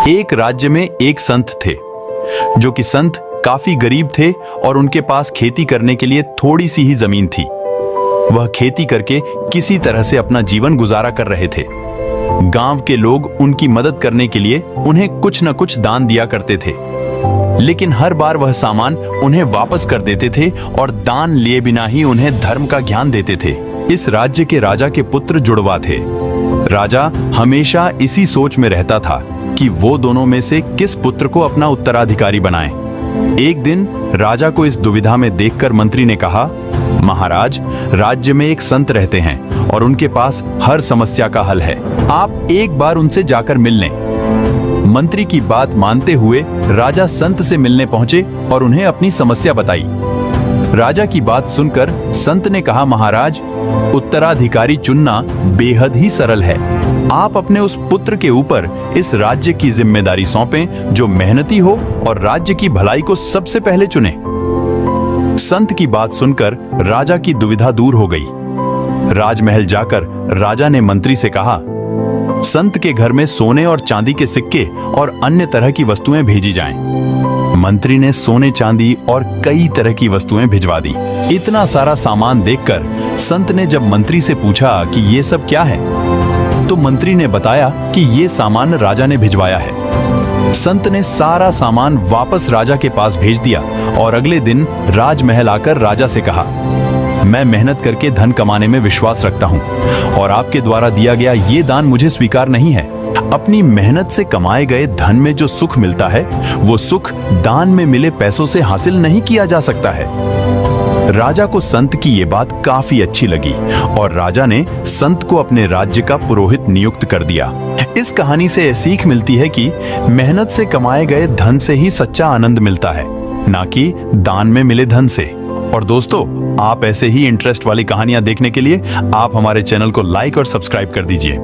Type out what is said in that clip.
एक राज्य में एक संत थे, जो कि संत काफी गरीब थे और उनके पास खेती करने के लिए थोड़ी सी ही जमीन थी। वह खेती करके किसी तरह से अपना जीवन गुजारा कर रहे थे। गांव के लोग उनकी मदद करने के लिए उन्हें कुछ न कुछ दान दिया करते थे, लेकिन हर बार वह सामान उन्हें वापस कर देते थे और दान लिए बिना ही उन्हें धर्म का ज्ञान देते थे। इस राज्य के राजा के पुत्र जुड़वा थे। राजा हमेशा इसी सोच में रहता था कि वो दोनों में से किस पुत्र को अपना उत्तराधिकारी बनाए। एक दिन राजा को इस दुविधा में देखकर मंत्री ने कहा, महाराज, राज्य में एक संत रहते हैं और उनके पास हर समस्या का हल है। आप एक बार उनसे जाकर मिल लें। मंत्री की बात मानते हुए राजा संत से मिलने पहुंचे और उन्हें अपनी समस्या बताई। राजा की बात सुनकर संत ने कहा, महाराज, उत्तराधिकारी चुनना बेहद ही सरल है। आप अपने उस पुत्र के ऊपर इस राज्य की जिम्मेदारी सौंपें जो मेहनती हो और राज्य की भलाई को सबसे पहले चुने। संत की बात सुनकर राजा की दुविधा दूर हो गई। राजमहल जाकर राजा ने मंत्री से कहा, संत के घर में सोने और चांदी के सिक्के और अन्य तरह की वस्तुएं भेजी जाएं। मंत्री ने सोने चांदी और कई तरह की वस्तुएं भिजवा दी। इतना सारा सामान देखकर संत ने जब मंत्री से पूछा कि ये सब क्या है, तो मंत्री ने बताया कि ये सामान राजा ने भिजवाया है। संत ने सारा सामान वापस राजा के पास भेज दिया और अगले दिन राजमहल आकर राजा से कहा, मैं मेहनत करके धन कमाने में विश्वास रखता हूँ और आपके द्वारा दिया गया ये दान मुझे स्वीकार नहीं है। अपनी मेहनत से कमाए गए धन में जो सुख मिलता है, वो सुख दान में मिले पैसों से हासिल नहीं किया जा सकता है। राजा को संत की ये बात काफी अच्छी लगी और राजा ने संत को अपने राज्य का पुरोहित नियुक्त कर दिया। इस कहानी से यह सीख मिलती है कि मेहनत से कमाए गए धन से ही सच्चा आनंद मिलता है, ना कि दान में मिले धन से। और दोस्तों, आप ऐसे ही इंटरेस्ट वाली कहानियां देखने के लिए आप हमारे चैनल को लाइक और सब्सक्राइब कर दीजिए।